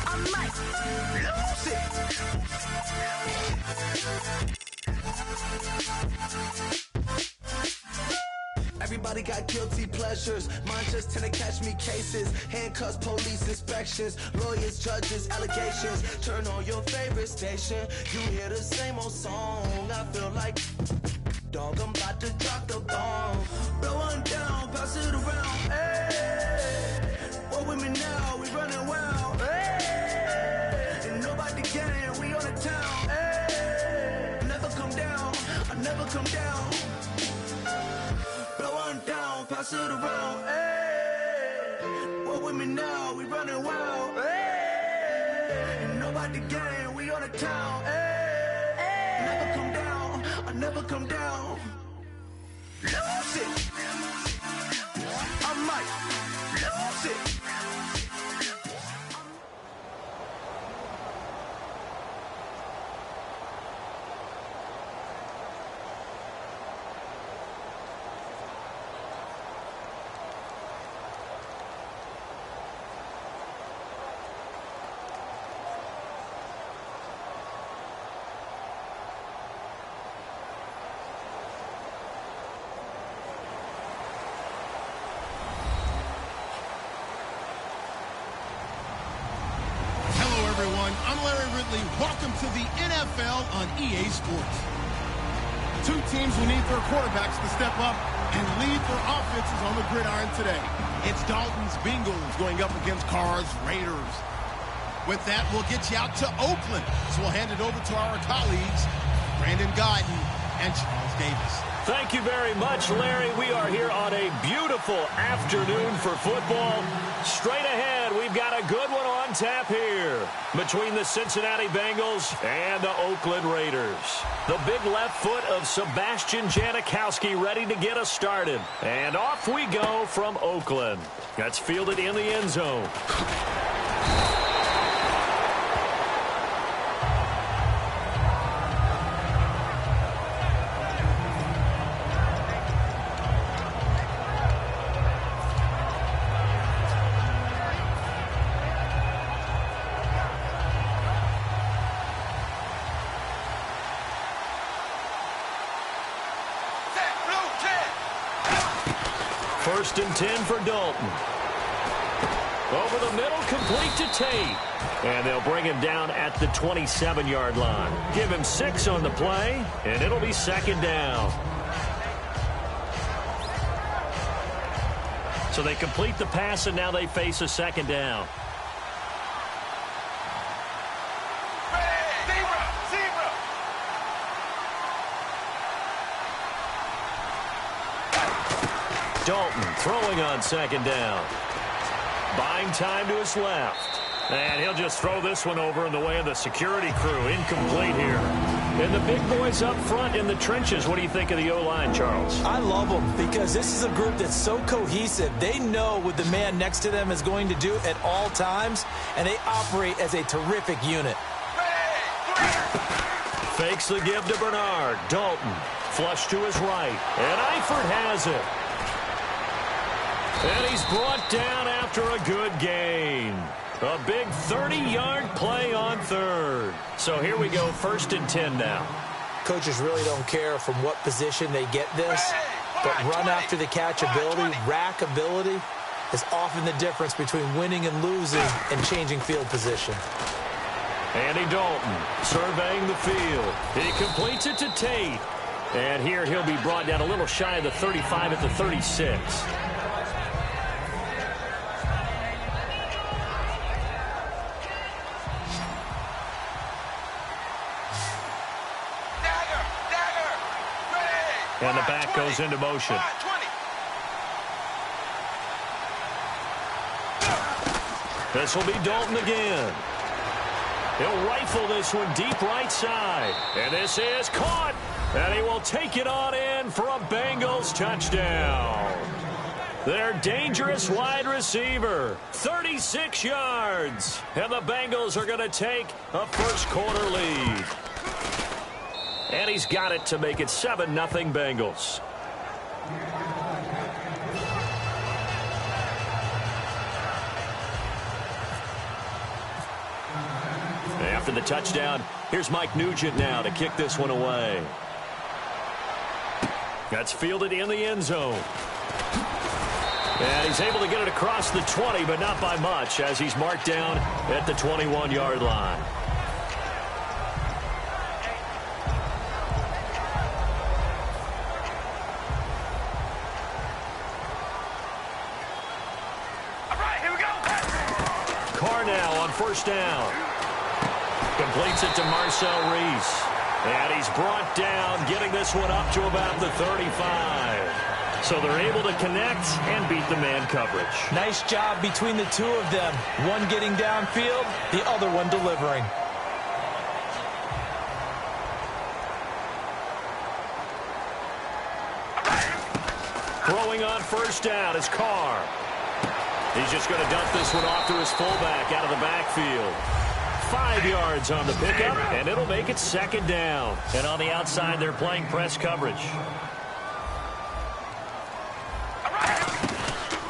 I might lose it. Everybody got guilty pleasures. Mine just tend to catch me cases. Handcuffs, police inspections, lawyers, judges, allegations. Turn on your favorite station. You hear the same old song. I feel like, dog, I'm about to drop the bomb. Blow one down, pass it around. Hey, what with me now? We running wild. Hey, and nobody can. We on the town. Hey, I never come down. I never come down. Blow one down, pass it around. Hey, what with me now? We running wild. Hey, and nobody can. We on the town. Hey, I never come down. I never come down. Lose it. I might lose it. I'm Larry Ridley. Welcome to the NFL on EA Sports. Two teams will need their quarterbacks to step up and lead their offenses on the gridiron today. It's Dalton's Bengals going up against Carr's Raiders. With that, we'll get you out to Oakland. So we'll hand it over to our colleagues, Brandon Guyton and Charles Davis. Thank you very much, Larry. We are here on a beautiful afternoon for football. Straight ahead, we've got a good one on tap here between the Cincinnati Bengals and the Oakland Raiders. The big left foot of Sebastian Janikowski ready to get us started. And off we go from Oakland. That's fielded in the end zone. First and 10 for Dalton. Over the middle, complete to Tate. And they'll bring him down at the 27-yard line. Give him 6 on the play, and it'll be second down. So they complete the pass, and now they face a second down. Dalton throwing on second down. Buying time to his left. And he'll just throw this one over in the way of the security crew. Incomplete here. And the big boys up front in the trenches. What do you think of the O-line, Charles? I love them because this is a group that's so cohesive. They know what the man next to them is going to do at all times, and they operate as a terrific unit. Fakes the give to Bernard. Dalton flush to his right. And Eifert has it. And he's brought down after a good gain. A big 30-yard play on third. So here we go, first and 10 now. Coaches really don't care from what position they get this, but run after the catch ability, rack ability, is often the difference between winning and losing and changing field position. Andy Dalton surveying the field. He completes it to Tate. And here he'll be brought down a little shy of the 35 at the 36. And the back goes into motion. This will be Dalton again. He'll rifle this one deep right side. And this is caught. And he will take it on in for a Bengals touchdown. Their dangerous wide receiver, 36 yards. And the Bengals are going to take a first quarter lead. And he's got it to make it 7-0 Bengals. after the touchdown. Here's Mike Nugent now to kick this one away. That's fielded in the end zone. And he's able to get it across the 20, but not by much, as he's marked down at the 21-yard line. All right, here we go. Carr now on first down. Completes it to Marcel Reese. And he's brought down, getting this one up to about the 35. So they're able to connect and beat the man coverage. Nice job between the two of them. One getting downfield, the other one delivering. Throwing on first down is Carr. He's just going to dump this one off to his fullback out of the backfield. 5 yards on the pickup, and it'll make it second down. And on the outside, they're playing press coverage.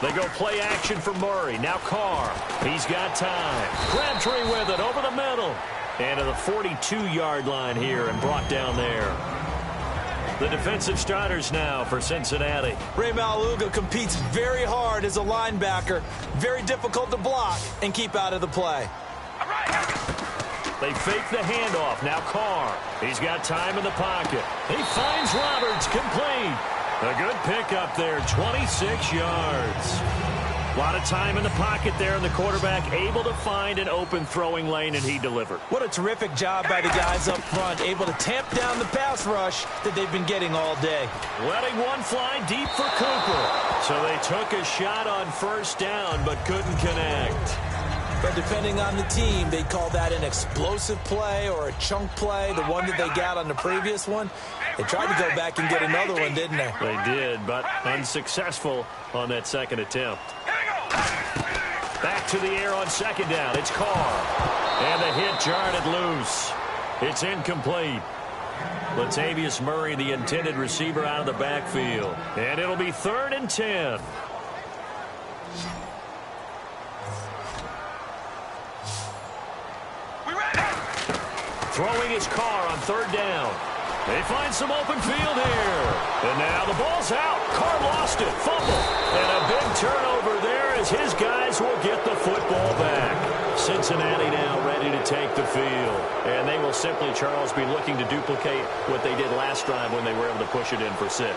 They go play action for Murray. Now Carr. He's got time. Crabtree with it over the middle. And to the 42-yard line here and brought down there. The defensive starters now for Cincinnati. Ray Maluga competes very hard as a linebacker. Very difficult to block and keep out of the play. They fake the handoff. Now Carr. He's got time in the pocket. He finds Roberts, complete. A good pickup there, 26 yards. A lot of time in the pocket there, and the quarterback able to find an open throwing lane, and he delivered. What a terrific job by the guys up front, able to tamp down the pass rush that they've been getting all day. Letting one fly deep for Cooper. So they took a shot on first down, but couldn't connect. But depending on the team, they call that an explosive play or a chunk play, the one that they got on the previous one. They tried to go back and get another one, didn't they? They did, but unsuccessful on that second attempt. Back to the air on second down. It's Carr. And the hit jarred it loose. It's incomplete. Latavius Murray, the intended receiver, out of the backfield. And it'll be 3rd and 10. Throwing his Carr on 3rd down. They find some open field here. And now the ball's out. Carr lost it. Fumble. And a big turnover there as his guys will get the football back. Cincinnati now ready to take the field. And they will simply, Charles, be looking to duplicate what they did last drive when they were able to push it in for 6.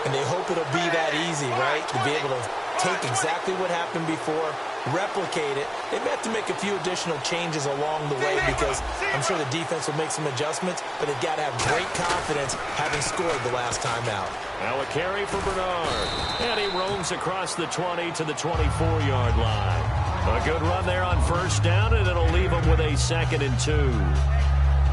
And they hope it'll be that easy, right? To be able to take exactly what happened before, replicate it. They may have to make a few additional changes along the way because I'm sure the defense will make some adjustments, but they've got to have great confidence having scored the last time out. Now a carry for Bernard. And he roams across the 20 to the 24-yard line. A good run there on first down, and it'll leave them with a 2nd and 2.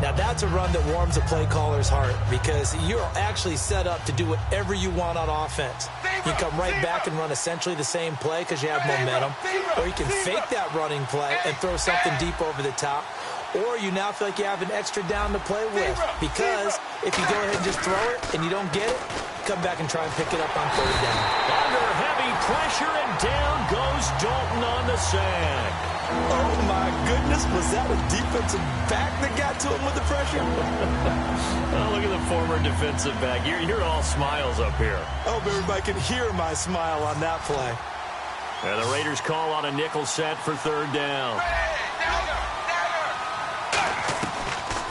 Now, that's a run that warms a play caller's heart because you're actually set up to do whatever you want on offense. You come right back and run essentially the same play because you have momentum, or you can fake that running play and throw something deep over the top, or you now feel like you have an extra down to play with because if you go ahead and just throw it and you don't get it, come back and try and pick it up on 3rd down. Under heavy pressure, and down goes Dalton on the sack. Oh, my goodness. Was that a defensive back that got to him with the pressure? Oh, look at the former defensive back. You're all smiles up here. I hope everybody can hear my smile on that play. And the Raiders call on a nickel set for 3rd down.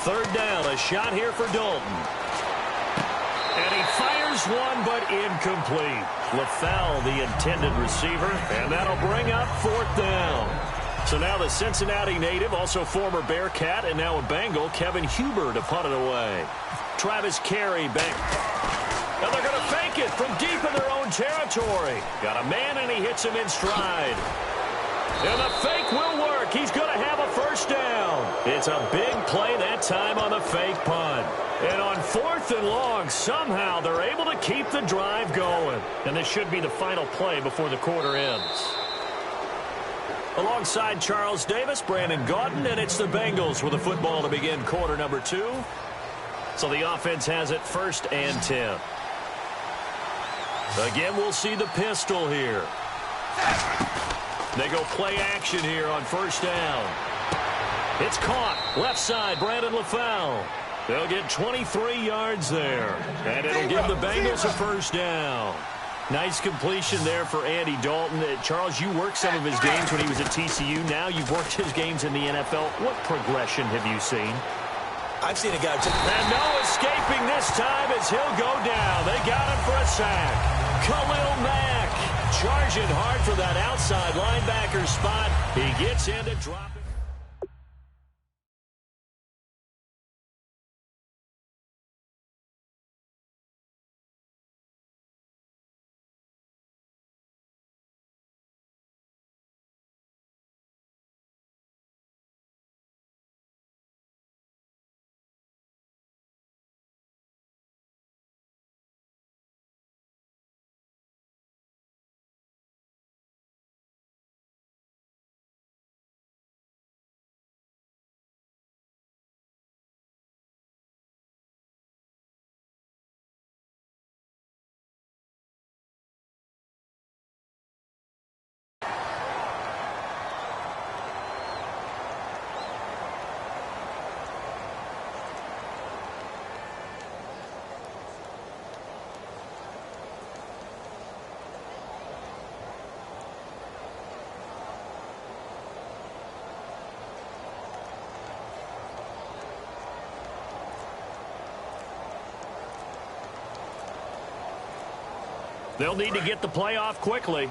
3rd down, a shot here for Dalton. And he fires one, but incomplete. LaFell, the intended receiver, and that'll bring up 4th down. So now the Cincinnati native, also former Bearcat, and now a Bengal, Kevin Huber, to punt it away. Travis Carey back. Now they're going to fake it from deep in their own territory. Got a man, and he hits him in stride. And the fake will work. He's going to have a first down. It's a big play that time on the fake punt. And on 4th and long, somehow they're able to keep the drive going. And this should be the final play before the quarter ends. Alongside Charles Davis, Brandon Gaudin, and it's the Bengals with the football to begin quarter number 2. So the offense has it 1st and 10. Again, we'll see the pistol here. They go play action here on first down. It's caught. Left side, Brandon LaFell. They'll get 23 yards there. And it'll give the Bengals a first down. Nice completion there for Andy Dalton. Charles, you worked some of his games when he was at TCU. Now you've worked his games in the NFL. What progression have you seen? I've seen a guy and no escaping this time as he'll go down. They got him for a sack. Khalil Mack charging hard for that outside linebacker spot. He gets in to drop it. They'll need to get the play off quickly.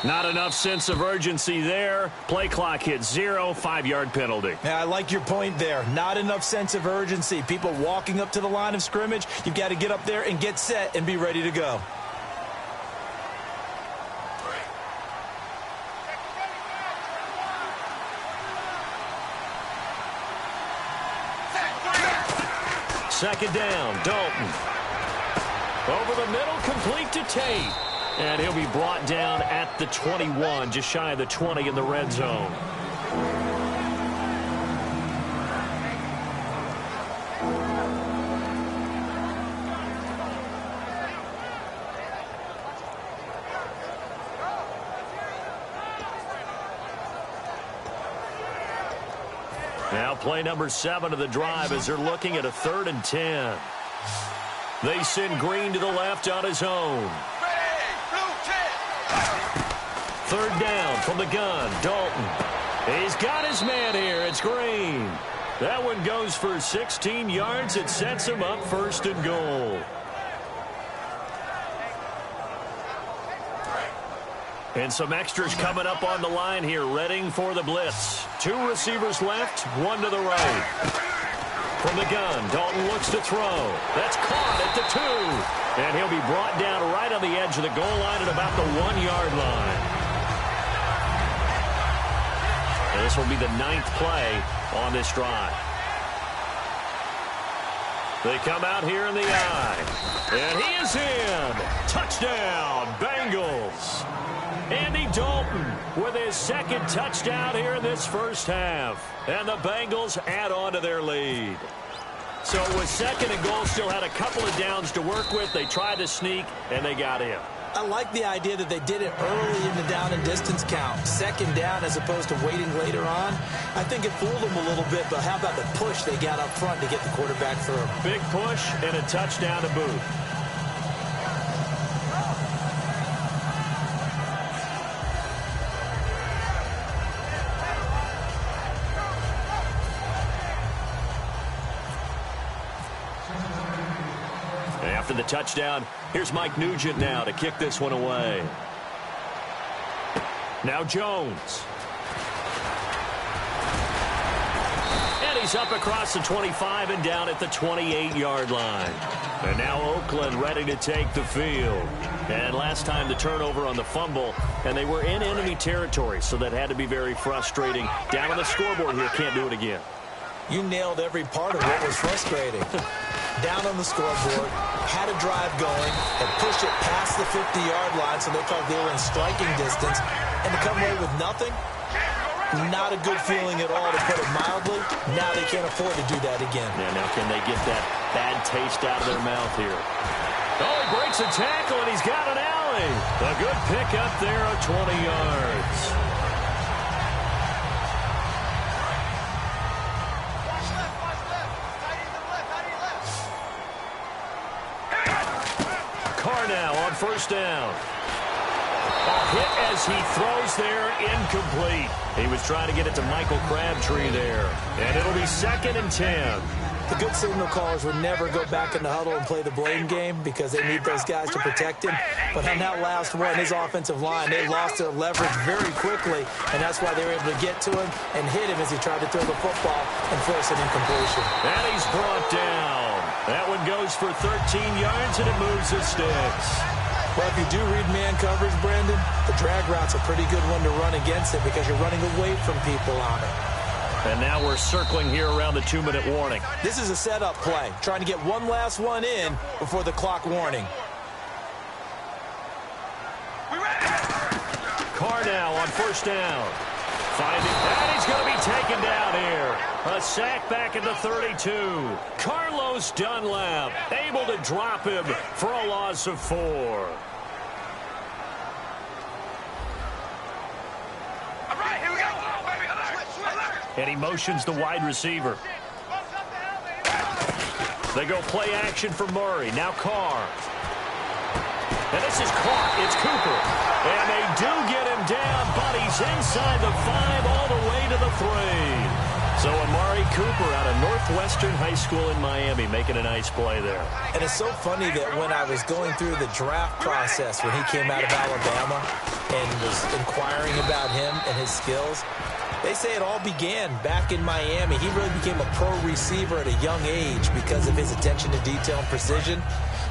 Not enough sense of urgency there. Play clock hits 0, 5-yard penalty. Yeah, I like your point there. Not enough sense of urgency. People walking up to the line of scrimmage, you've got to get up there and get set and be ready to go. Second down, Dalton. Over the middle, complete to Tate. And he'll be brought down at the 21, just shy of the 20 in the red zone. Now play number 7 of the drive as they're looking at a 3rd and 10. They send Green to the left on his own. 3rd down from the gun, Dalton. He's got his man here. It's Green. That one goes for 16 yards. It sets him up 1st and goal. And some extras coming up on the line here, readying for the blitz. 2 receivers left, 1 to the right. From the gun, Dalton looks to throw. That's caught at the 2. And he'll be brought down right on the edge of the goal line at about the 1-yard line. And this will be the 9th play on this drive. They come out here in the eye. And he is in. Touchdown, Bengals. Andy Dalton with his 2nd touchdown here in this first half. And the Bengals add on to their lead. So with 2nd and goal, still had a couple of downs to work with. They tried to sneak, and they got in. I like the idea that they did it early in the down and distance count. 2nd down as opposed to waiting later on. I think it fooled them a little bit, but how about the push they got up front to get the quarterback through? Big push and a touchdown to boot. After the touchdown, here's Mike Nugent now to kick this one away. Now Jones. And he's up across the 25 and down at the 28-yard line. And now Oakland ready to take the field. And last time the turnover on the fumble, and they were in enemy territory, so that had to be very frustrating. Down on the scoreboard here, can't do it again. You nailed every part of what was frustrating. Down on the scoreboard, had a drive going, and pushed it past the 50-yard line so they felt they were in striking distance, and to come away with nothing, not a good feeling at all, to put it mildly. Now they can't afford to do that again. Yeah, now can they get that bad taste out of their mouth here? Oh, he breaks a tackle, and he's got an alley. A good pickup there of 20 yards. Carr now on first down. A hit as he throws there, incomplete. He was trying to get it to Michael Crabtree there. And it'll be 2nd and 10. The good signal callers would never go back in the huddle and play the blame game because they need those guys to protect him. But on that last one, his offensive line, they lost their leverage very quickly, and that's why they were able to get to him and hit him as he tried to throw the football and force an incompletion. And he's brought down. That one goes for 13 yards, and it moves the sticks. Well, if you do read man coverage, Brandon, the drag route's a pretty good one to run against it because you're running away from people on it. And now we're circling here around the 2-minute warning. This is a setup play, trying to get one last one in before the clock warning. Carr now on first down. Finding that he's going to be taken down here. A sack back at the 32. Carlos Dunlap able to drop him for a loss of 4. And he motions the wide receiver. They go play action for Murray. Now Carr. And this is caught. It's Cooper. And they do get him down, but he's inside the 5 all the way to the 3. So Amari Cooper out of Northwestern High School in Miami making a nice play there. And it's so funny that when I was going through the draft process when he came out of Alabama and was inquiring about him and his skills, they say it all began back in Miami. He really became a pro receiver at a young age because of his attention to detail and precision.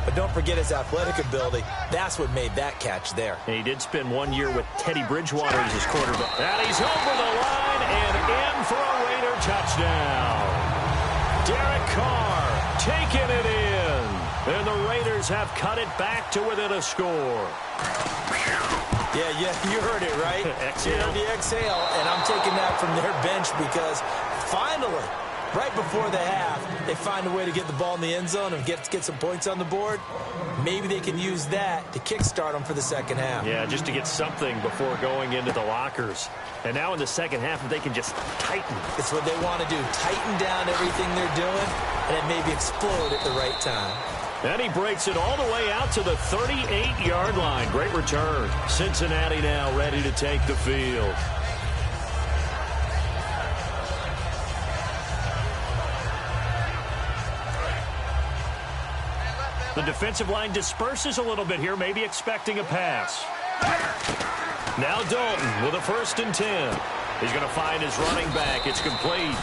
But don't forget his athletic ability. That's what made that catch there. And he did spend 1 year with Teddy Bridgewater as his quarterback. And he's over the line and in for a Raider touchdown. Derek Carr taking it in. And the Raiders have cut it back to within a score. Yeah, you heard it, right? Exhale. You heard the exhale, and I'm taking that from their bench because finally, right before the half, they find a way to get the ball in the end zone and get some points on the board. Maybe they can use that to kickstart them for the second half. Yeah, just to get something before going into the lockers. And now in the second half, if they can just tighten. It's what they want to do, tighten down everything they're doing, and then maybe explode at the right time. And he breaks it all the way out to the 38-yard line. Great return. Cincinnati now ready to take the field. The defensive line disperses a little bit here, maybe expecting a pass. Now Dalton with a 1st and 10. He's going to find his running back. It's complete.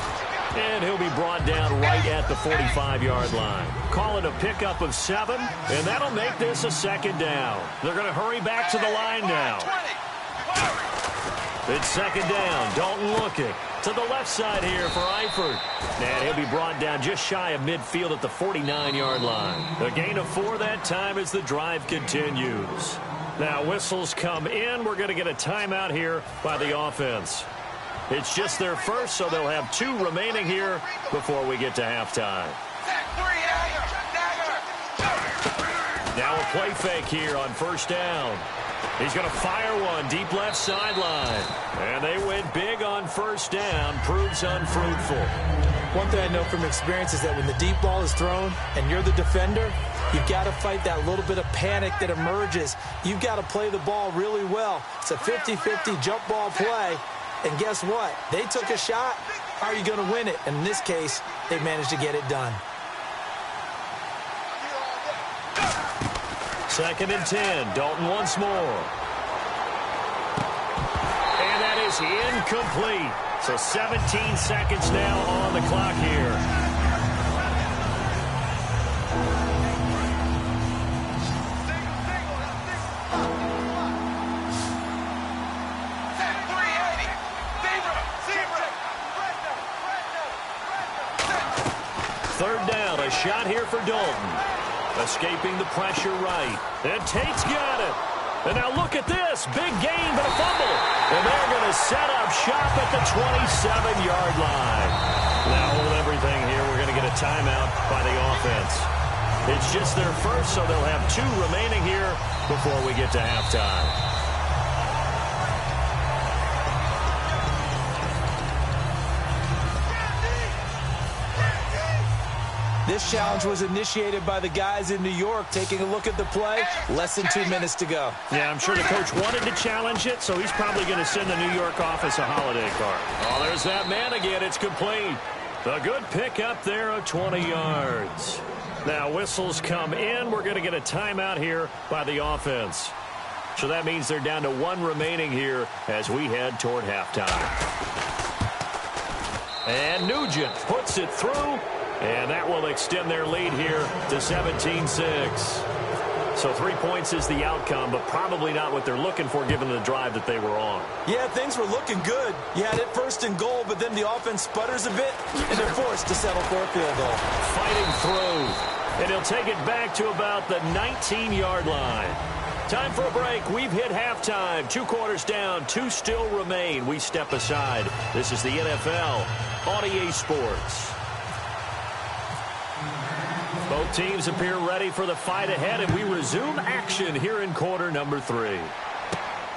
And he'll be brought down right at the 45-yard line. Call it a pickup of 7, and that'll make this a 2nd down. They're going to hurry back to the line now. It's 2nd down. Dalton looking to the left side here for Eifert. And he'll be brought down just shy of midfield at the 49-yard line. A gain of 4 that time as the drive continues. Now whistles come in. We're going to get a timeout here by the offense. It's just their first, so they'll have 2 remaining here before we get to halftime. Now a play fake here on first down. He's going to fire one deep left sideline. And they went big on first down. Proves unfruitful. One thing I know from experience is that when the deep ball is thrown and you're the defender, you've got to fight that little bit of panic that emerges. You've got to play the ball really well. It's a 50-50 jump ball play. And guess what? They took a shot. How are you going to win it? And in this case, they managed to get it done. 2nd and 10. Dalton once more. And that is incomplete. So 17 seconds now on the clock here. Third down, a shot here for Dalton. Escaping the pressure right. And Tate's got it. And now look at this. Big gain, but a fumble. And they're going to set up shop at the 27-yard line. Now hold everything here. We're going to get a timeout by the offense. It's just their first, so they'll have 2 remaining here before we get to halftime. this challenge was initiated by the guys in New York. Taking a look at the play, less than 2 minutes to go. Yeah, I'm sure the coach wanted to challenge it, so he's probably going to send the New York office a holiday card. Oh, there's that man again. It's complete. A good pick up there of 20 yards. Now, whistles come in. We're going to get a timeout here by the offense. So that means they're down to 1 remaining here as we head toward halftime. And Nugent puts it through, and that will extend their lead here to 17-6. So 3 points is the outcome, but probably not what they're looking for given the drive that they were on. Yeah, things were looking good. You had it first and goal, but then the offense sputters a bit, and they're forced to settle for a field goal. Fighting through, and he'll take it back to about the 19-yard line. Time for a break. We've hit halftime. 2 quarters down, 2 still remain. We step aside. This is the NFL on EA Sports. Both teams appear ready for the fight ahead, and we resume action here in quarter number 3.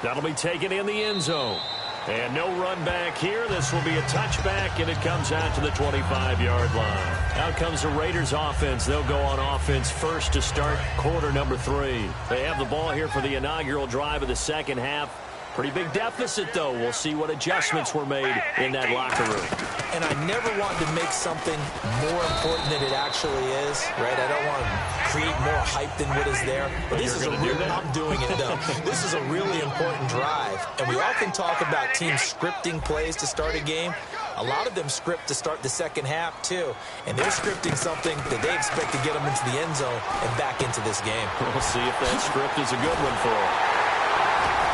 That'll be taken in the end zone. And no run back here. This will be a touchback, and it comes out to the 25-yard line. Out comes the Raiders offense. They'll go on offense first to start quarter number 3. They have the ball here for the inaugural drive of the second half. Pretty big deficit, though. We'll see what adjustments were made in that locker room. And I never want to make something more important than it actually is, right? I don't want to create more hype than what is there. But this is a real, I'm doing it, though. This is a really important drive. And we often talk about teams scripting plays to start a game. A lot of them script to start the second half, too. And they're scripting something that they expect to get them into the end zone and back into this game. We'll see if that script is a good one for them.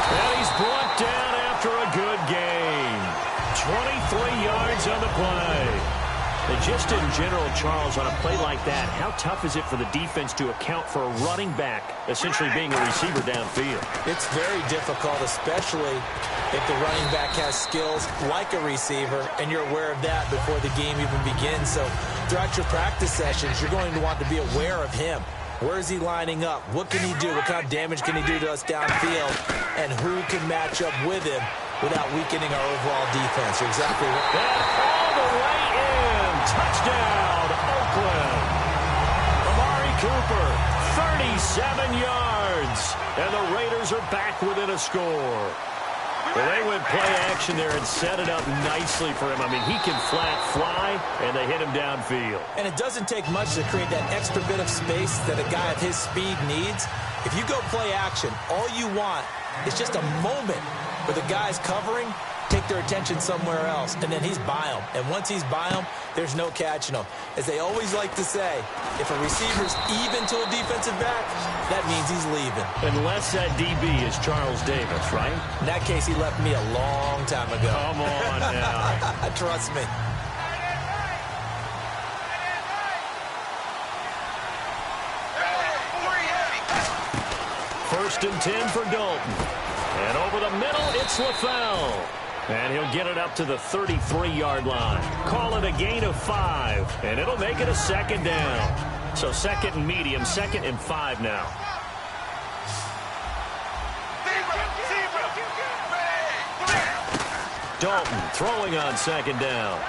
And he's brought down after a good game. 23 yards on the play. And just in general, Charles, on a play like that, how tough is it for the defense to account for a running back essentially being a receiver downfield? It's very difficult, especially if the running back has skills like a receiver, and you're aware of that before the game even begins. So throughout your practice sessions, you're going to want to be aware of him. Where is he lining up? What can he do? What kind of damage can he do to us downfield? And who can match up with him without weakening our overall defense? You're exactly right. And all the way in. Touchdown, Oakland. Amari Cooper, 37 yards. And the Raiders are back within a score. Well, they went play action there and set it up nicely for him. I mean, he can flat fly, and they hit him downfield. And it doesn't take much to create that extra bit of space that a guy of his speed needs. If you go play action, all you want is just a moment where the guy's covering, take their attention somewhere else, and then he's by him. And once he's by him, there's no catching him. As they always like to say, if a receiver's even to a defensive back, that means he's leaving. Unless that DB is Charles Davis, right? In that case, he left me a long time ago. Come on now. Trust me. First and 10 for Dalton. And over the middle, it's LaFell. And he'll get it up to the 33-yard line. Call it a gain of 5, and it'll make it a second down. So second and medium, 2nd and 5 now. Dalton throwing on 2nd down.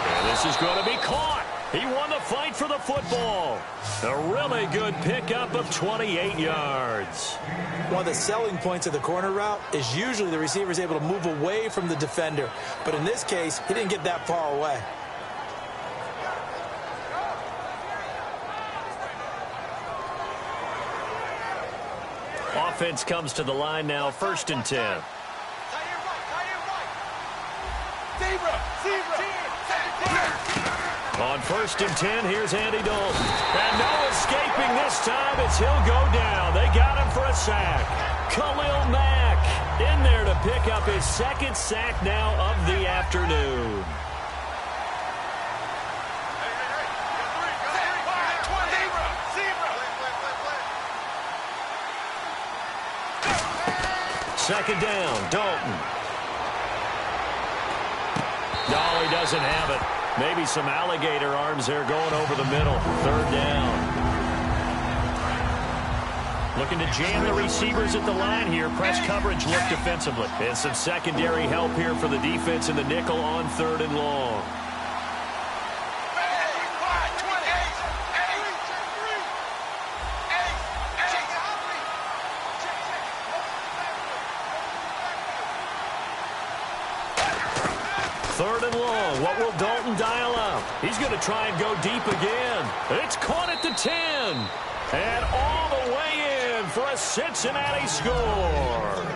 And this is going to be caught. He won the fight for the football. A really good pickup of 28 yards. One of the selling points of the corner route is usually the receiver is able to move away from the defender. But in this case, he didn't get that far away. Offense comes to the line now, 1st and 10. On 1st and 10, here's Andy Dalton. And no escaping this time as he'll go down. They got him for a sack. Khalil Mack in there to pick up his 2nd sack now of the afternoon. Second down, Dalton. No, he doesn't have it. Maybe some alligator arms there going over the middle. 3rd down. Looking to jam the receivers at the line here. Press coverage look defensively. And some secondary help here for the defense in the nickel on 3rd and long. Third and long. What will Dalton dial up? He's going to try and go deep again. It's caught at the 10. And all the way in for a Cincinnati score.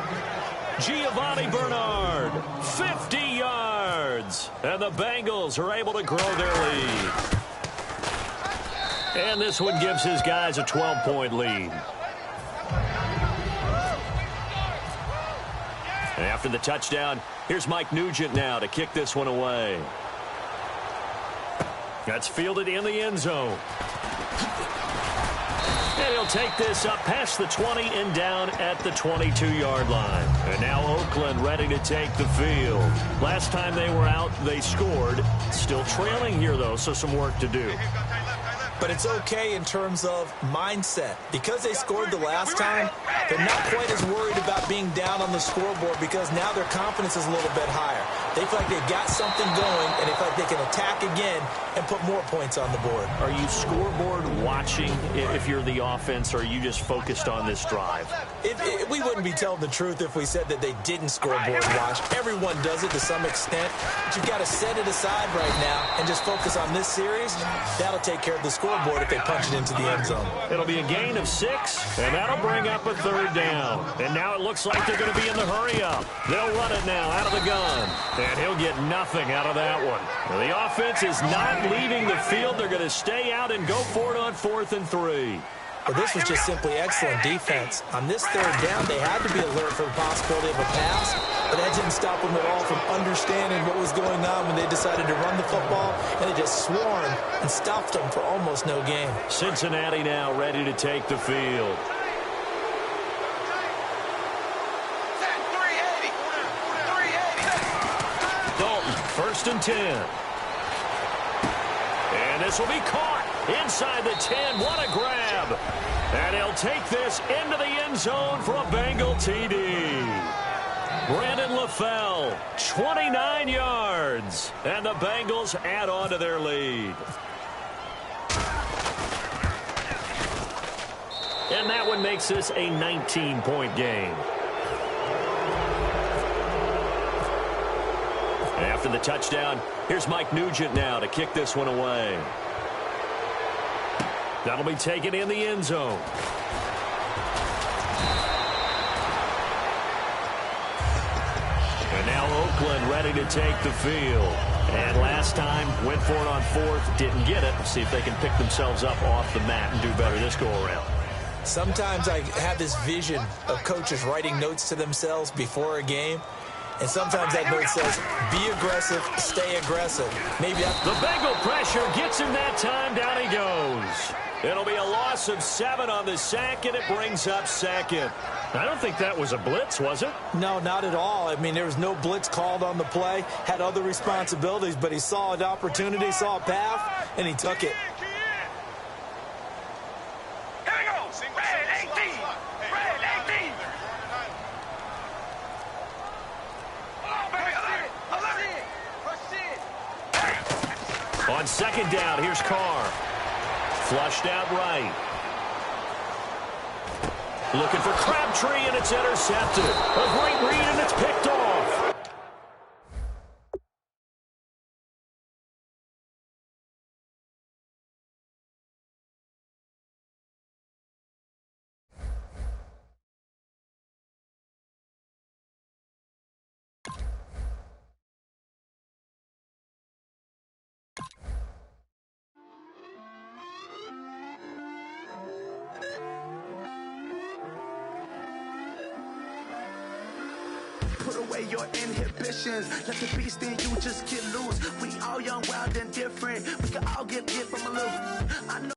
Giovanni Bernard, 50 yards. And the Bengals are able to grow their lead. And this one gives his guys a 12-point lead. After the touchdown, here's Mike Nugent now to kick this one away. That's fielded in the end zone. And he'll take this up past the 20 and down at the 22-yard line. And now Oakland ready to take the field. Last time they were out, they scored. Still trailing here, though, so some work to do. But it's okay in terms of mindset. Because they scored the last time, they're not quite as worried about being down on the scoreboard because now their confidence is a little bit higher. They feel like they've got something going, and they feel like they can attack again and put more points on the board. Are you scoreboard watching if you're the offense, or are you just focused on this drive? We wouldn't be telling the truth if we said that they didn't scoreboard watch. Everyone does it to some extent, but you've got to set it aside right now and just focus on this series. That'll take care of the scoreboard if they punch it into the end zone. It'll be a gain of 6, and that'll bring up a third down. And now it looks like they're going to be in the hurry-up. They'll run it now out of the gun, and he'll get nothing out of that one. The offense is not leaving the field. They're going to stay out and go for it on 4th and 3. Well, this was just simply excellent defense. On this third down, they had to be alert for the possibility of a pass, but that didn't stop them at all from understanding what was going on when they decided to run the football, and they just swarmed and stopped them for almost no gain. Cincinnati now ready to take the field. Dalton, 1st and 10. And this will be caught inside the 10. What a grab. And he'll take this into the end zone for a Bengal TD. Brandon LaFell, 29 yards. And the Bengals add on to their lead. And that one makes this a 19-point game. After the touchdown, here's Mike Nugent now to kick this one away. That'll be taken in the end zone. And now Oakland ready to take the field. And last time, went for it on 4th, didn't get it. See if they can pick themselves up off the mat and do better this go-around. Sometimes I have this vision of coaches writing notes to themselves before a game. And sometimes that note says, be aggressive, stay aggressive. Maybe the Bengal pressure gets him that time. Down he goes. It'll be a loss of 7 on the sack, and it brings up 2nd. I don't think that was a blitz, was it? No, not at all. I mean, there was no blitz called on the play. Had other responsibilities, but he saw an opportunity, saw a path, and he took it. Here we go. Red 18. Red 18. On 2nd down, here's Carr. Flushed out right. Looking for Crabtree, and it's intercepted. A great read, and it's picked off. Put away your inhibitions. Let the beast in you just get loose. We all young, wild, and different. We can all get from a little. I know.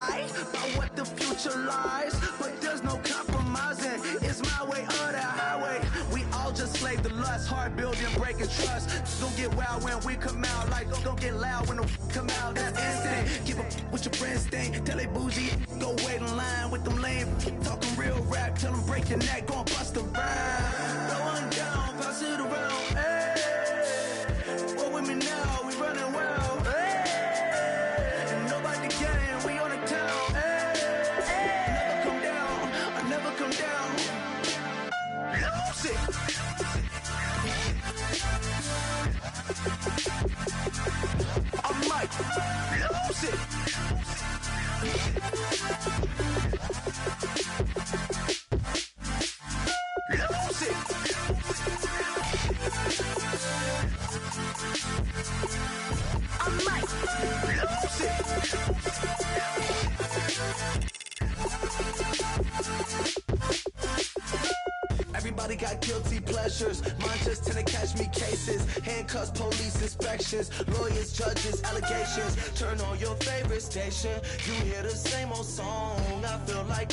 About what the future lies, but there's no compromising. It's my way or the highway. We all just slave the lust, hard building, breaking trust. Don't get wild when we come out, like don't get loud when the come out. That's instant. Keep up with your friends, thing. Tell they bougie, go wait in line with them lame. Talking real rap, tell them break your neck, go and bust a rhyme. Going down, pass it around. Hey, what with me now? We running wild. I might lose it. Lose it. I might lose it. Everybody got guilty pleasures. Mine just tend to catch me cases. Handcuffs, police inspections, lawyers, judges, allegations. Turn on your favorite station. You hear the same old song. I feel like,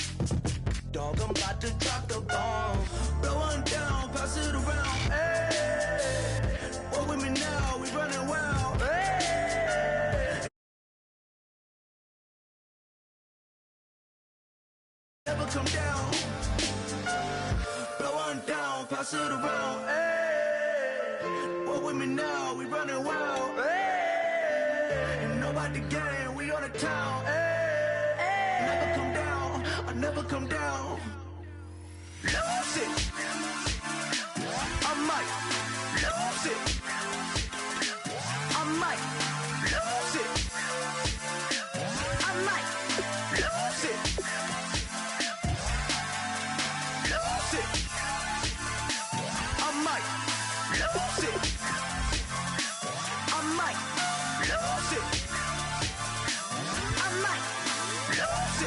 dog, I'm about to drop the bomb. Blow one down, pass it around. Hey, what with me now? We running wild. Hey, never come down. Down, pass it around, hey. What with me now? We running wild, hey. And nobody gang, we on the town, hey. Never come down, I never come down. Lose it. I might lose it. I might lose it. I might lose it. Lose it. I might lose it. I might lose it. I might lose it. Lose it.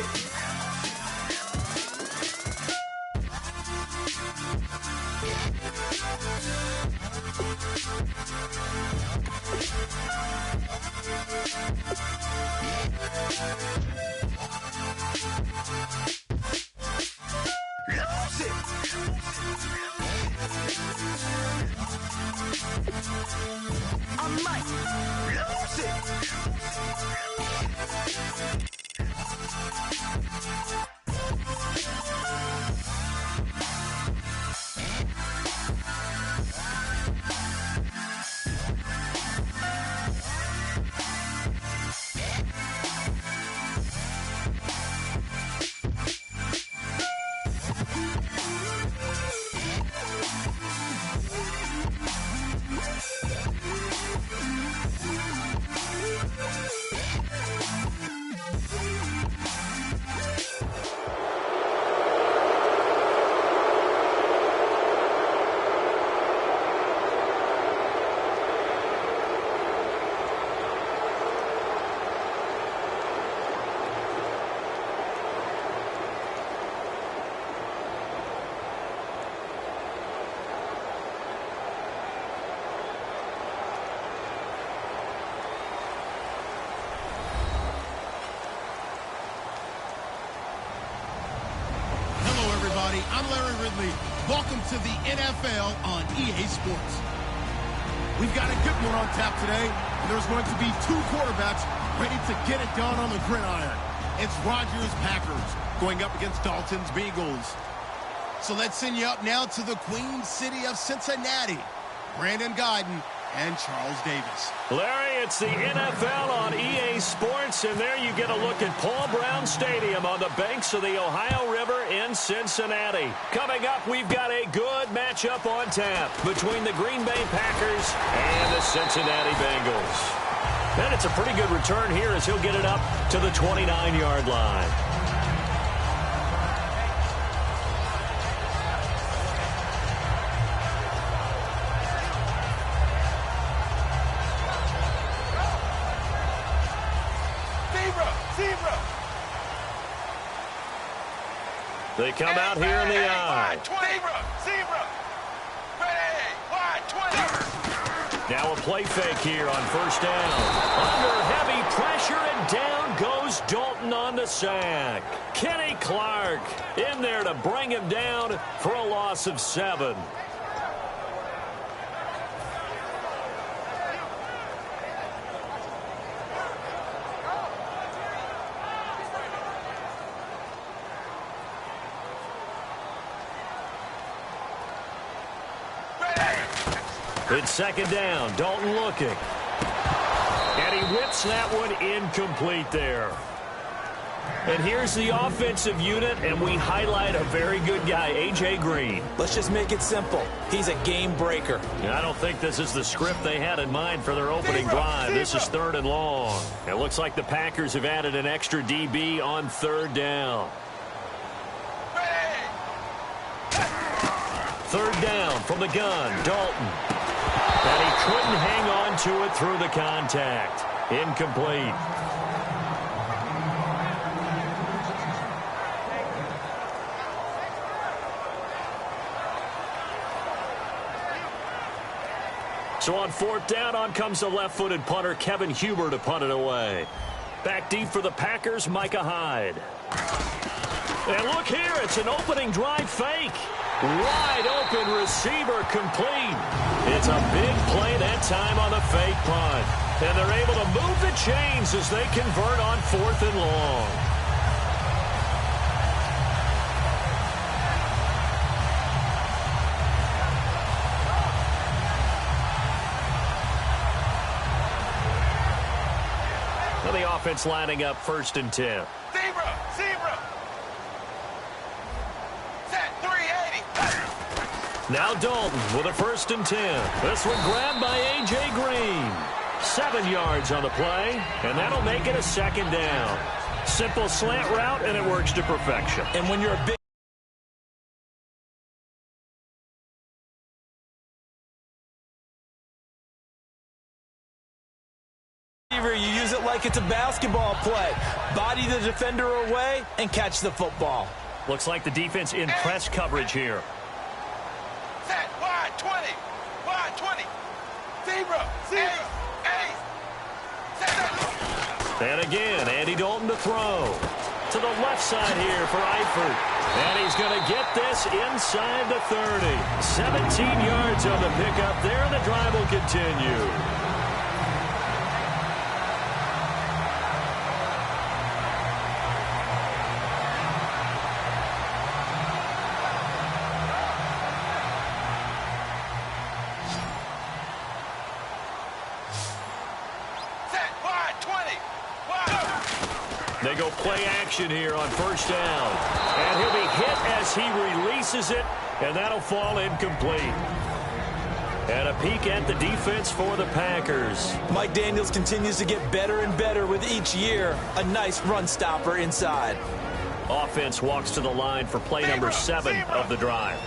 I might lose it. I'm Larry Ridley. Welcome to the NFL on EA Sports. We've got a good one on tap today, and there's going to be two quarterbacks ready to get it done on the gridiron. It's Rodgers' Packers going up against Dalton's Bengals. So let's send you up now to the Queen City of Cincinnati. Brandon Guyton and Charles Davis. Larry, it's the NFL on EA Sports, and there you get a look at Paul Brown Stadium on the banks of the Ohio River in Cincinnati. Coming up, we've got a good matchup on tap between the Green Bay Packers and the Cincinnati Bengals. And it's a pretty good return here as he'll get it up to the 29-yard line. They come out here in the eye. Zebra. Ready. Wide 20. Now a play fake here on first down. Under heavy pressure, and down goes Dalton on the sack. Kenny Clark in there to bring him down for a loss of 7. It's second down. Dalton looking. And he whips that one incomplete there. And here's the offensive unit, and we highlight a very good guy, A.J. Green. Let's just make it simple. He's a game breaker. I don't think this is the script they had in mind for their opening drive. This is 3rd and long. It looks like the Packers have added an extra DB on 3rd down. 3rd down from the gun, Dalton. And he couldn't hang on to it through the contact. Incomplete. So on 4th down, on comes the left-footed punter, Kevin Huber, to punt it away. Back deep for the Packers, Micah Hyde. And look here, it's an opening drive fake. Wide open receiver complete. It's a big play that time on the fake punt. And they're able to move the chains as they convert on 4th and long. Well, the offense lining up 1st and 10. Zebra. Now Dalton with a 1st and 10. This one grabbed by A.J. Green. 7 yards on the play, and that'll make it a 2nd down. Simple slant route, and it works to perfection. And when you're a big receiver, you use it like it's a basketball play. Body the defender away and catch the football. Looks like the defense in press coverage here. Set, wide 20. Zebra. And again, Andy Dalton to throw. To the left side here for Eifert. And he's going to get this inside the 30. 17 yards on the pickup there, and the drive will continue. They go play action here on 1st down. And he'll be hit as he releases it, and that'll fall incomplete. And a peek at the defense for the Packers. Mike Daniels continues to get better and better with each year. A nice run stopper inside. Offense walks to the line for play number 7 of the drive.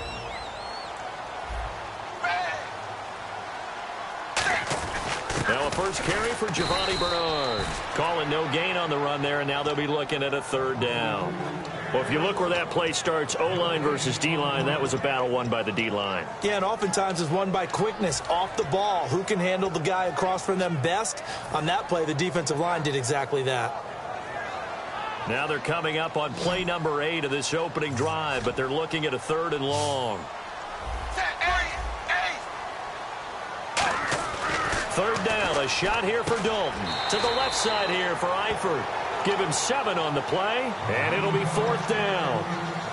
Now a first carry for Giovanni Bernard. Calling no gain on the run there, and now they'll be looking at a 3rd down. Well, if you look where that play starts, O-line versus D-line, that was a battle won by the D-line. Yeah, and oftentimes is won by quickness off the ball. Who can handle the guy across from them best? On that play, the defensive line did exactly that. Now they're coming up on play number 8 of this opening drive, but they're looking at a 3rd and long. 3rd down, a shot here for Dalton. To the left side here for Eifert. Give him 7 on the play, and it'll be 4th down.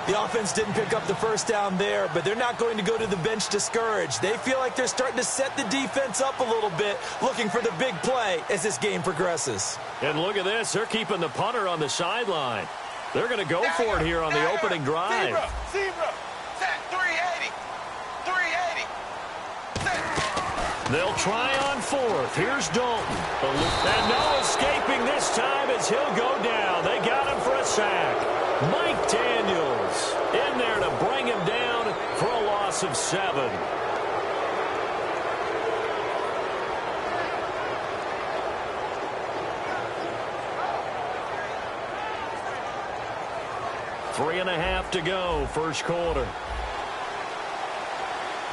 The offense didn't pick up the first down there, but they're not going to go to the bench discouraged. They feel like they're starting to set the defense up a little bit, looking for the big play as this game progresses. And look at this. They're keeping the punter on the sideline. They're going to go for it here on the opening drive. Zebra. Set, 380. They'll try on 4th. Here's Dalton. And no escaping this time as he'll go down. They got him for a sack. Mike Daniels in there to bring him down for a loss of 7. Three and a half to go, first quarter.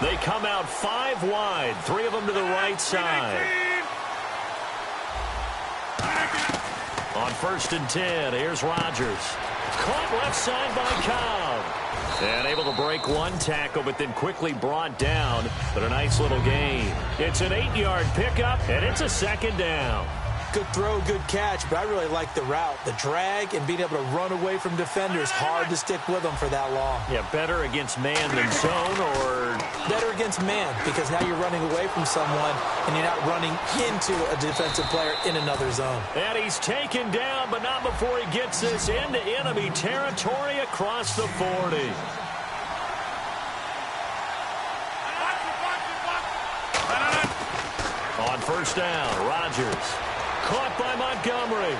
They come out 5 wide, 3 of them to the right side. On 1st and 10, here's Rodgers. Caught left side by Cobb. And able to break one tackle, but then quickly brought down. But a nice little gain. It's an 8-yard pickup, and it's a 2nd down. Good throw, good catch, but I really like the route. The drag and being able to run away from defenders. Hard to stick with them for that long. Yeah, better against man than zone, or? Better against man, because now you're running away from someone and you're not running into a defensive player in another zone. And he's taken down, but not before he gets this into enemy territory across the 40. On 1st down, Rodgers. Caught by Montgomery.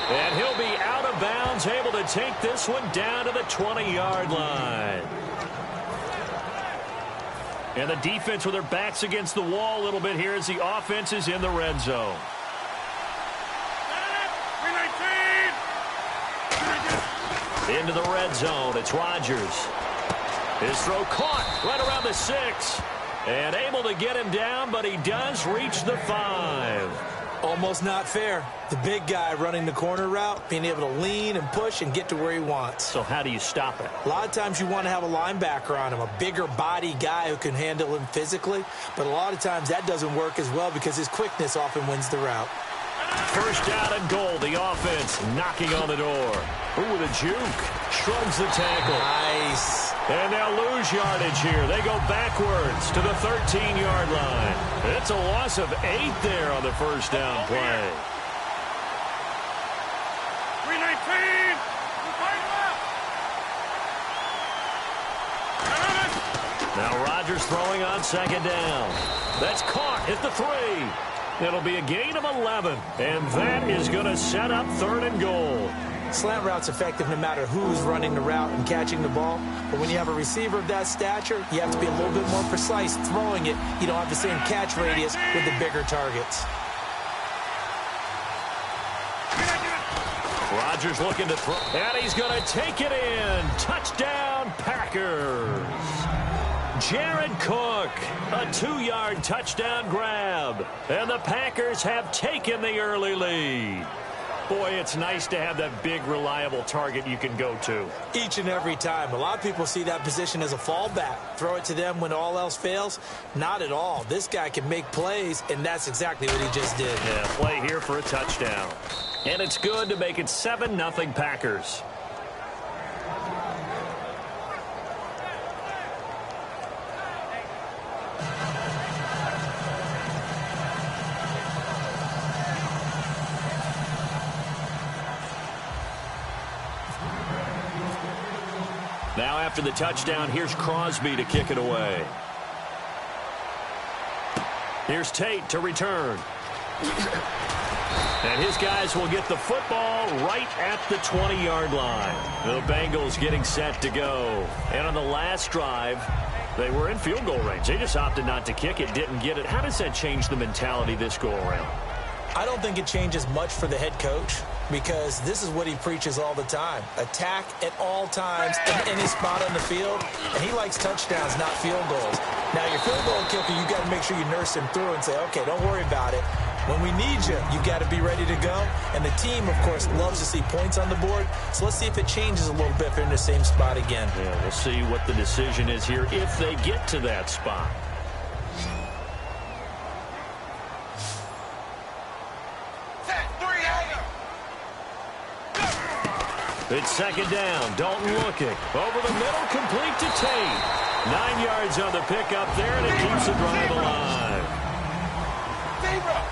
And he'll be out of bounds, able to take this one down to the 20-yard line. And the defense with their backs against the wall a little bit here as the offense is in the red zone. Into the red zone, it's Rodgers. His throw caught right around the 6. And able to get him down, but he does reach the 5. Almost not fair. The big guy running the corner route, being able to lean and push and get to where he wants. So how do you stop it? A lot of times you want to have a linebacker on him, a bigger body guy who can handle him physically. But a lot of times that doesn't work as well because his quickness often wins the route. 1st down and goal. The offense knocking on the door. Ooh, with a juke. Shrugs the tackle. Nice. And they'll lose yardage here. They go backwards to the 13-yard line. It's a loss of 8 there on the 1st down play. 319. Now Rodgers throwing on 2nd down. That's caught at the 3. It'll be a gain of 11. And that is going to set up 3rd and goal. Slant route's effective no matter who's running the route and catching the ball. But when you have a receiver of that stature, you have to be a little bit more precise throwing it. You don't have the same catch radius with the bigger targets. Rodgers looking to throw. And he's going to take it in. Touchdown, Packers. Jared Cook, a 2-yard touchdown grab. And the Packers have taken the early lead. Boy, it's nice to have that big, reliable target you can go to. Each and every time. A lot of people see that position as a fallback. Throw it to them when all else fails. Not at all. This guy can make plays, and that's exactly what he just did. Yeah, play here for a touchdown. And it's good to make it 7-0 Packers. Now after the touchdown, here's Crosby to kick it away. Here's Tate to return. And his guys will get the football right at the 20-yard line. The Bengals getting set to go. And on the last drive, they were in field goal range. They just opted not to kick it, didn't get it. How does that change the mentality this go-around? I don't think it changes much for the head coach because this is what he preaches all the time. Attack at all times in any spot on the field, and he likes touchdowns, not field goals. Now, your field goal kicker, you got to make sure you nurse him through and say, okay, don't worry about it. When we need you, you got to be ready to go. And the team, of course, loves to see points on the board. So let's see if it changes a little bit if they're in the same spot again. Yeah, we'll see what the decision is here if they get to that spot. It's second down. Dalton looking. Over the middle, complete to Tate. 9 yards on the pickup there, and it keeps the drive alive. Zebra.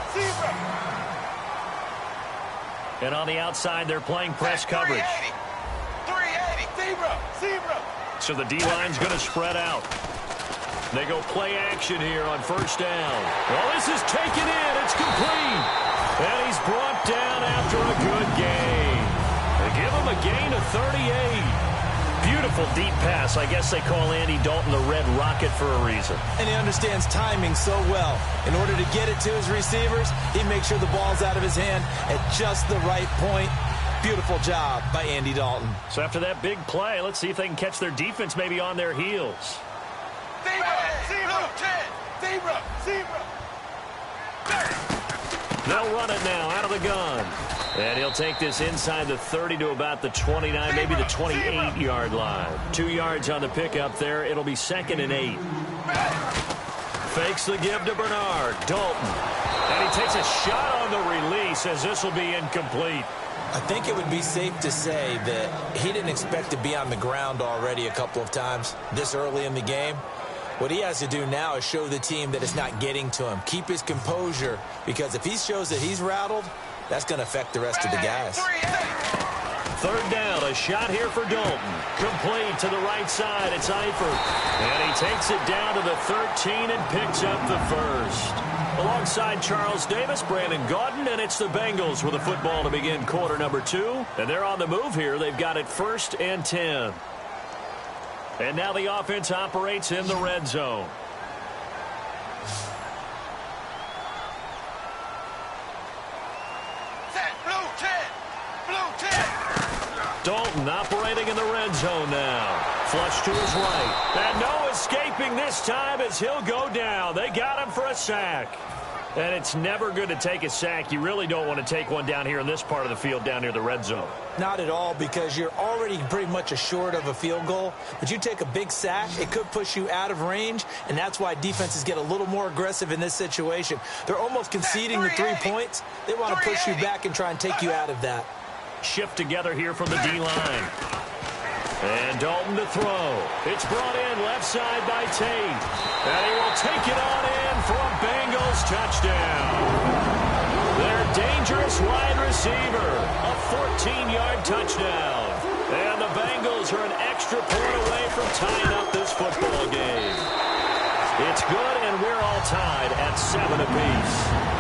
And on the outside, they're playing press coverage. 380. Zebra. So the D-line's going to spread out. They go play action here on first down. Well, this is taken in. It's complete. And he's brought down after a good gain. They give him a gain of 38. Beautiful deep pass. I guess they call Andy Dalton the Red Rocket for a reason. And he understands timing so well. In order to get it to his receivers, he makes sure the ball's out of his hand at just the right point. Beautiful job by Andy Dalton. So after that big play, let's see if they can catch their defense maybe on their heels. Zebra. Zebra. They'll run it now out of the gun. And he'll take this inside the 30 to about the 29, maybe the 28-yard line. 2 yards on the pickup there. It'll be 2nd and 8. Fakes the give to Bernard. Dalton. And he takes a shot on the release as this will be incomplete. I think it would be safe to say that he didn't expect to be on the ground already a couple of times this early in the game. What he has to do now is show the team that it's not getting to him. Keep his composure, because if he shows that he's rattled, that's going to affect the rest of the guys. 3rd down, a shot here for Dalton. Complete to the right side. It's Eifert. And he takes it down to the 13 and picks up the first. Alongside Charles Davis, Brandon Gaudin, and it's the Bengals with a football to begin quarter number 2. And they're on the move here. They've got it 1st and 10. And now the offense operates in the red zone. Dalton operating in the red zone now. Flush to his right. And no escaping this time as he'll go down. They got him for a sack. And it's never good to take a sack. You really don't want to take one down here in this part of the field down near the red zone. Not at all, because you're already pretty much assured of a field goal. But you take a big sack, it could push you out of range, and that's why defenses get a little more aggressive in this situation. They're almost conceding the 3 points. They want to push you back and try and take you out of that. Shift together here from the D-line. And Dalton to throw. It's brought in left side by Tate. And he will take it on in for a Bengals touchdown. Their dangerous wide receiver. A 14-yard touchdown. And the Bengals are an extra point away from tying up this football game. It's good, and we're all tied at 7 apiece.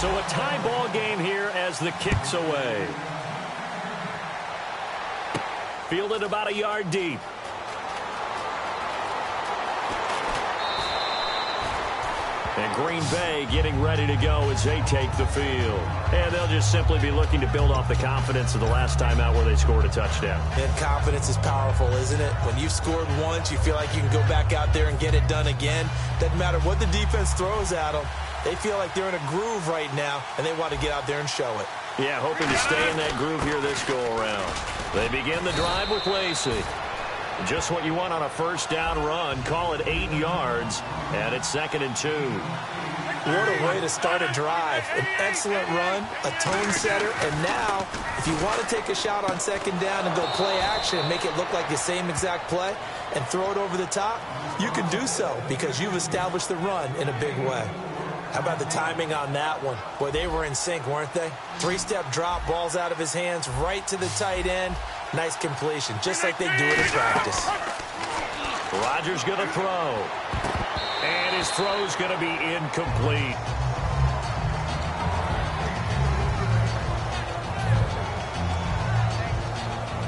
So a tie ball game here as the kick's away. Fielded about a yard deep. And Green Bay getting ready to go as they take the field. And they'll just simply be looking to build off the confidence of the last time out where they scored a touchdown. And confidence is powerful, isn't it? When you've scored once, you feel like you can go back out there and get it done again. Doesn't matter what the defense throws at them. They feel like they're in a groove right now, and they want to get out there and show it. Yeah, hoping to stay in that groove here this go-around. They begin the drive with Lacey. Just what you want on a first down run. Call it 8 yards, and it's 2nd and 2. What a way to start a drive. An excellent run, a tone setter, and now, if you want to take a shot on 2nd down and go play action and make it look like the same exact play and throw it over the top, you can do so because you've established the run in a big way. How about the timing on that one? Boy, they were in sync, weren't they? 3-step drop, ball's out of his hands, right to the tight end. Nice completion, just like they do it in practice. Rodgers going to throw. And his throw's going to be incomplete.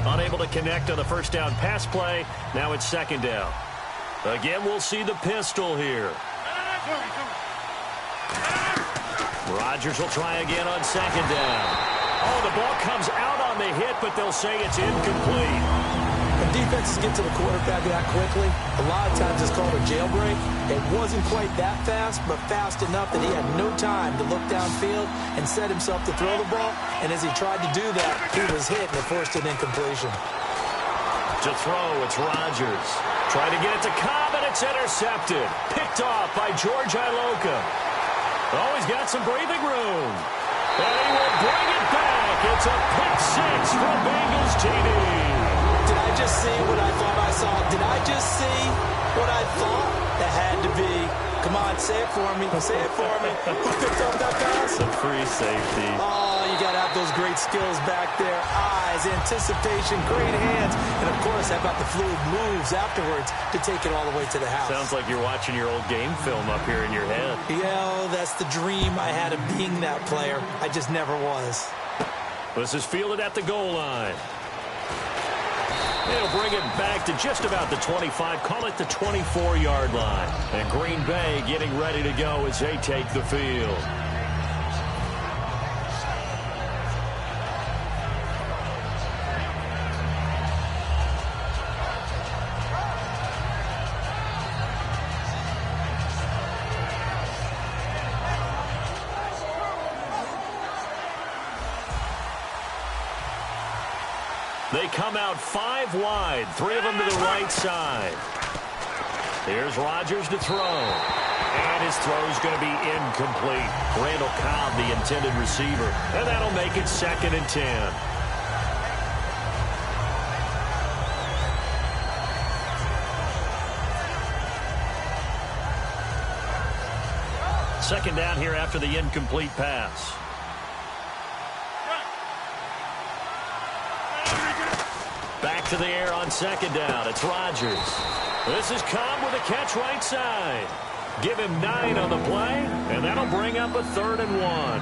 Unable to connect on the first down pass play. Now it's 2nd down. Again, we'll see the pistol here. Rodgers will try again on 2nd down. Oh, the ball comes out on the hit, but they'll say it's incomplete. When defenses get to the quarterback that quickly, a lot of times it's called a jailbreak. It wasn't quite that fast, but fast enough that he had no time to look downfield and set himself to throw the ball. And as he tried to do that, he was hit and it forced an incompletion. To throw, it's Rodgers. Trying to get it to Cobb, and it's intercepted. Picked off by George Iloka. Oh, he's got some breathing room. And he will bring it back. It's a pick 6 from Bengals TD. Did I just see what I thought I saw? Did I just see what I thought? That had to be. Come on, say it for me. Say it for me. Who picked up that pass? The free safety. Oh, you got to have those great skills back there. Eyes, anticipation, great hands. And, of course, how about the fluid moves afterwards to take it all the way to the house? Sounds like you're watching your old game film up here in your head. Yeah, that's the dream I had of being that player. I just never was. This is fielded at the goal line. They'll bring it back to just about the 25, call it the 24-yard line. And Green Bay getting ready to go as they take the field. They come out 5 wide, 3 of them to the right side. Here's Rodgers to throw. And his throw's going to be incomplete. Randall Cobb, the intended receiver. And that'll make it 2nd and 10. Second down here after the incomplete pass. Back to the air on 2nd down. It's Rodgers. This is Cobb with a catch right side. Give him 9 on the play, and that'll bring up a 3rd and 1.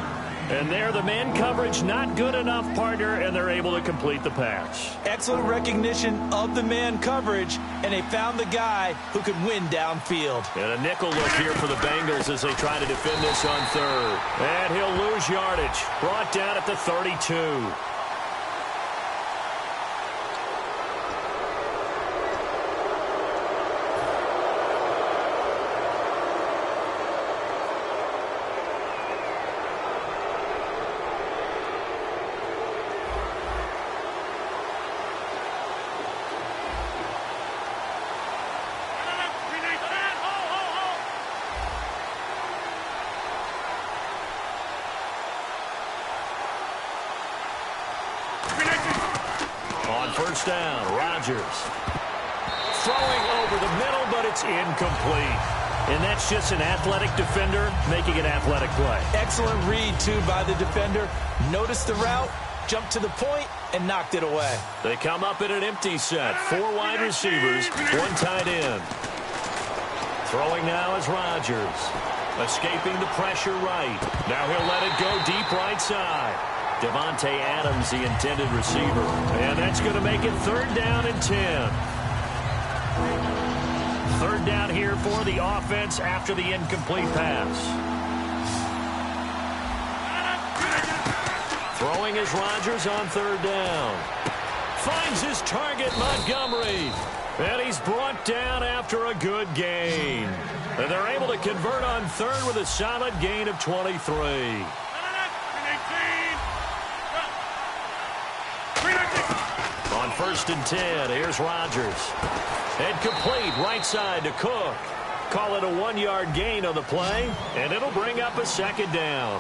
And there, the man coverage not good enough, partner, and they're able to complete the pass. Excellent recognition of the man coverage, and they found the guy who could win downfield. And a nickel look here for the Bengals as they try to defend this on 3rd. And he'll lose yardage. Brought down at the 32. First down, Rodgers. Throwing over the middle, but it's incomplete. And that's just an athletic defender making an athletic play. Excellent read, too, by the defender. Noticed the route, jumped to the point, and knocked it away. They come up in an empty set. 4 wide receivers, 1 tight end. Throwing now is Rodgers. Escaping the pressure right. Now he'll let it go deep right side. Devontae Adams, the intended receiver. And that's going to make it 3rd down and 10. 3rd down here for the offense after the incomplete pass. Throwing is Rodgers on 3rd down. Finds his target, Montgomery. And he's brought down after a good gain. And they're able to convert on 3rd with a solid gain of 23. On 1st and 10, here's Rodgers. And complete right side to Cook. Call it a 1-yard gain on the play, and it'll bring up a 2nd down.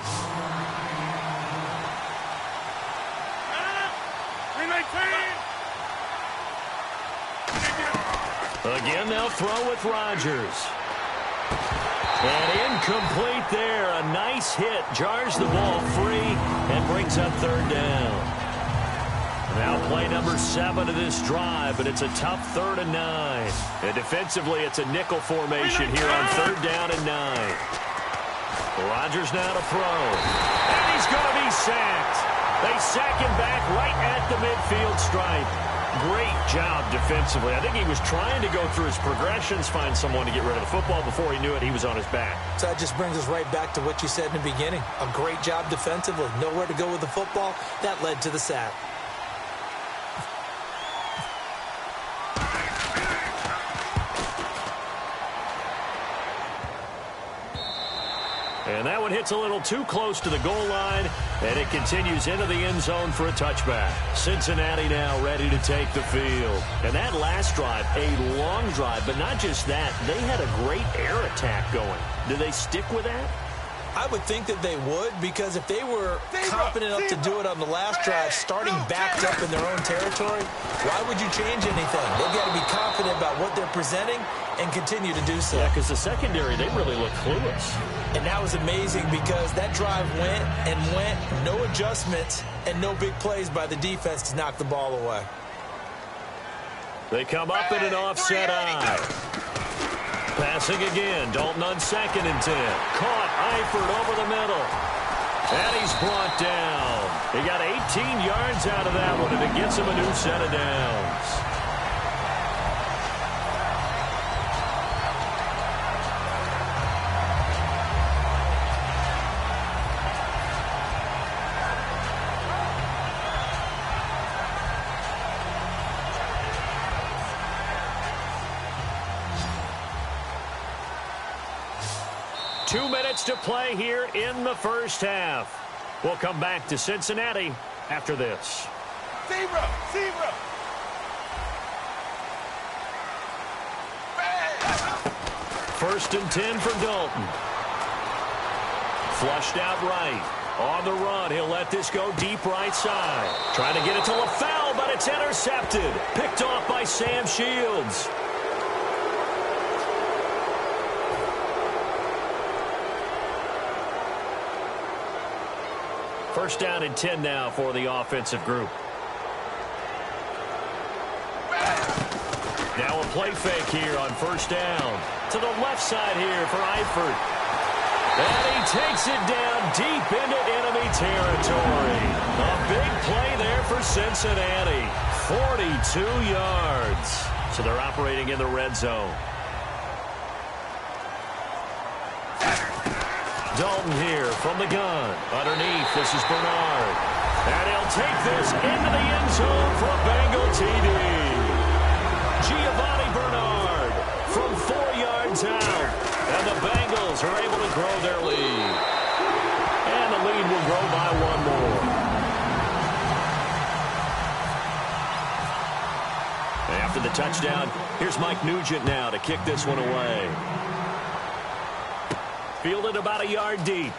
Again, they'll throw with Rodgers. And incomplete there. A nice hit. Jars the ball free and brings up 3rd down. Now play number 7 of this drive, but it's a tough 3rd and 9. And defensively, it's a nickel formation here on 3rd down and 9. Rodgers now to throw. And he's going to be sacked. They sack him back right at the midfield stripe. Great job defensively. I think he was trying to go through his progressions, find someone to get rid of the football. Before he knew it, he was on his back. So that just brings us right back to what you said in the beginning. A great job defensively. Nowhere to go with the football. That led to the sack. And that one hits a little too close to the goal line, and it continues into the end zone for a touchback. Cincinnati now ready to take the field. And that last drive, a long drive, but not just that. They had a great air attack going. Do they stick with that? I would think that they would, because if they were confident enough to do it on the last drive, starting backed up in their own territory, why would you change anything? They've got to be confident about what they're presenting and continue to do so. Yeah, because the secondary, they really look clueless. And that was amazing because that drive went and went, no adjustments and no big plays by the defense to knock the ball away. They come up in an offset eye. Passing again, Dalton on 2nd and 10. Caught Eifert over the middle. And he's brought down. He got 18 yards out of that one, and it gets him a new set of downs. Two minutes to play here in the first half. We'll come back to Cincinnati after this. Zebra! Zebra! First and 10 for Dalton. Flushed out right. On the run, he'll let this go deep right side. Trying to get it to LaFell, but it's intercepted. Picked off by Sam Shields. First down and 10 now for the offensive group. Now a play fake here on first down. To the left side here for Eifert. And he takes it down deep into enemy territory. A big play there for Cincinnati. 42 yards. So they're operating in the red zone. Dalton here from the gun. Underneath, this is Bernard. And he'll take this into the end zone for a Bengal TD. Giovanni Bernard from 4 yards out. And the Bengals are able to grow their lead. And the lead will grow by one more. After the touchdown, here's Mike Nugent now to kick this one away. Fielded about a yard deep.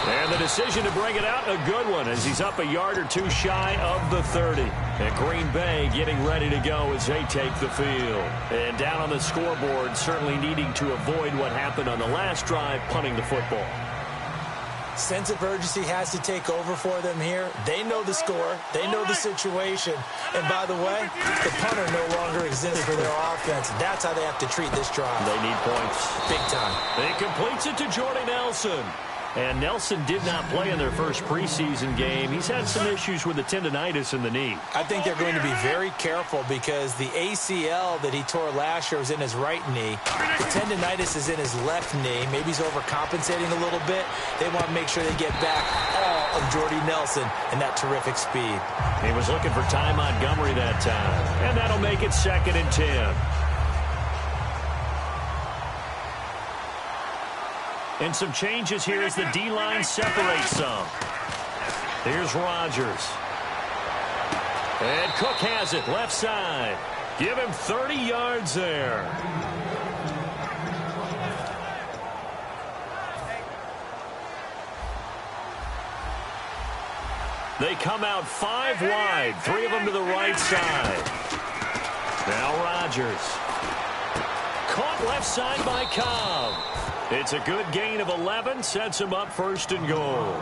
And the decision to bring it out, a good one, as he's up a yard or two shy of the 30. And Green Bay getting ready to go as they take the field. And down on the scoreboard, certainly needing to avoid what happened on the last drive, punting the football. Sense of urgency has to take over for them here. They know the score. They know the situation. And by the way, the punter no longer exists for their offense. That's how they have to treat this drive. They need points. Big time. He completes it to Jordy Nelson. And Nelson did not play in their first preseason game. He's had some issues with the tendinitis in the knee. I think they're going to be very careful because the ACL that he tore last year was in his right knee. The tendinitis is in his left knee. Maybe he's overcompensating a little bit. They want to make sure they get back all of Jordy Nelson and that terrific speed. He was looking for Ty Montgomery that time. And that'll make it 2nd and 10. And some changes here as the D-line separates some. Here's Rodgers. And Cook has it, left side. Give him 30 yards there. They come out 5 wide, 3 of them to the right side. Now Rodgers. Caught left side by Cobb. It's a good gain of 11, sets him up 1st and goal.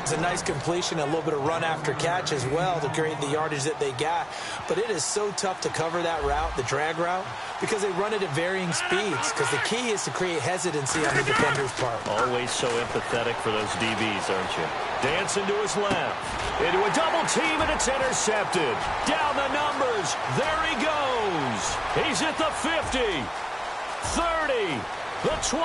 It's a nice completion, a little bit of run after catch as well to create the yardage that they got. But it is so tough to cover that route, the drag route, because they run it at varying speeds. Because the key is to create hesitancy on the defender's part. Always so empathetic for those DBs, aren't you? Dancing to his left. Into a double team, and it's intercepted. Down the numbers. There he goes. He's at the 50, 30. The 20,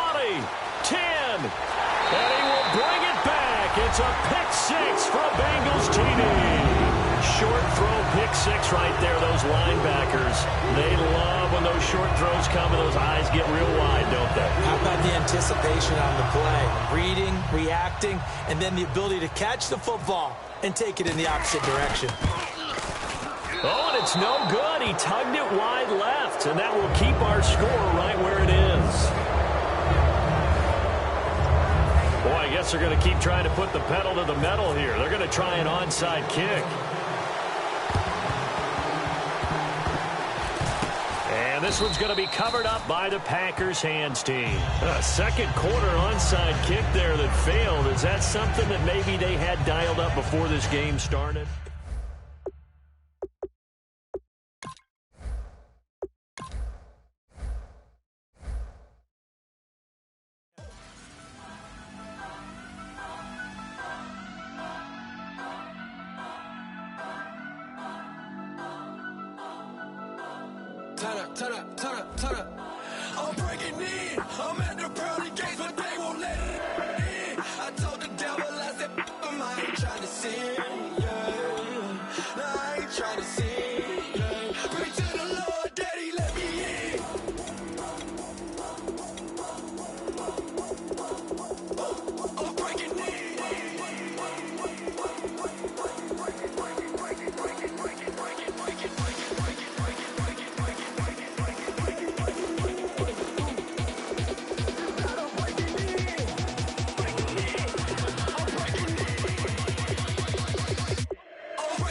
10, and he will bring it back. It's a pick 6 for a Bengals TD. Short throw, pick 6 right there. Those linebackers, they love when those short throws come and those eyes get real wide, don't they? How about the anticipation on the play? Reading, reacting, and then the ability to catch the football and take it in the opposite direction. Oh, and it's no good. He tugged it wide left, and that will keep our score right where it is. Boy, I guess they're going to keep trying to put the pedal to the metal here. They're going to try an onside kick. And this one's going to be covered up by the Packers hands team. A second quarter onside kick there that failed. Is that something that maybe they had dialed up before this game started? Turn up. I'm breaking in. I'm at the pearly gates, but they won't let it in. I told the devil, I said, I ain't trying to sin, yeah. No, I ain't trying to sin, yeah. Pray to the Lord, Daddy, let me in. I'm breaking in.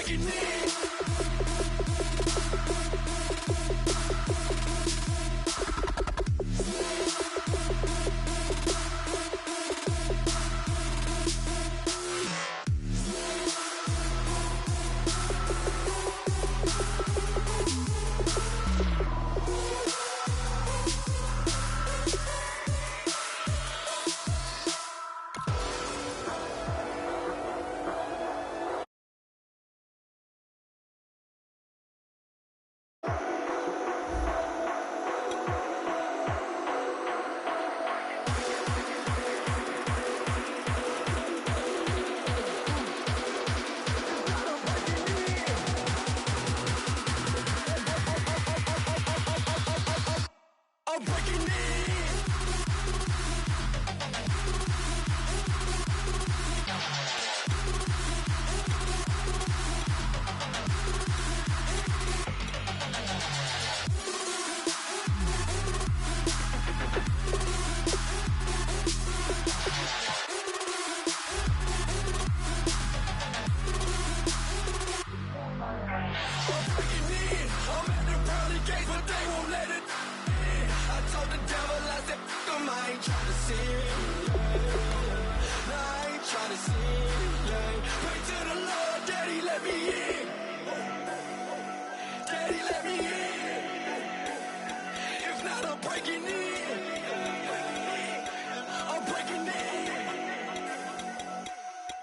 breaking in. I'm breaking in. I'm at the pearly gates, but they won't let it in. I told the devil, I said, I ain't trying to sin. No, I ain't trying to sin. Pray to the Lord, Daddy, let me in. Daddy, let me in. If not, I'm breaking in. I'm breaking in.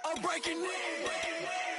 I'm breaking in.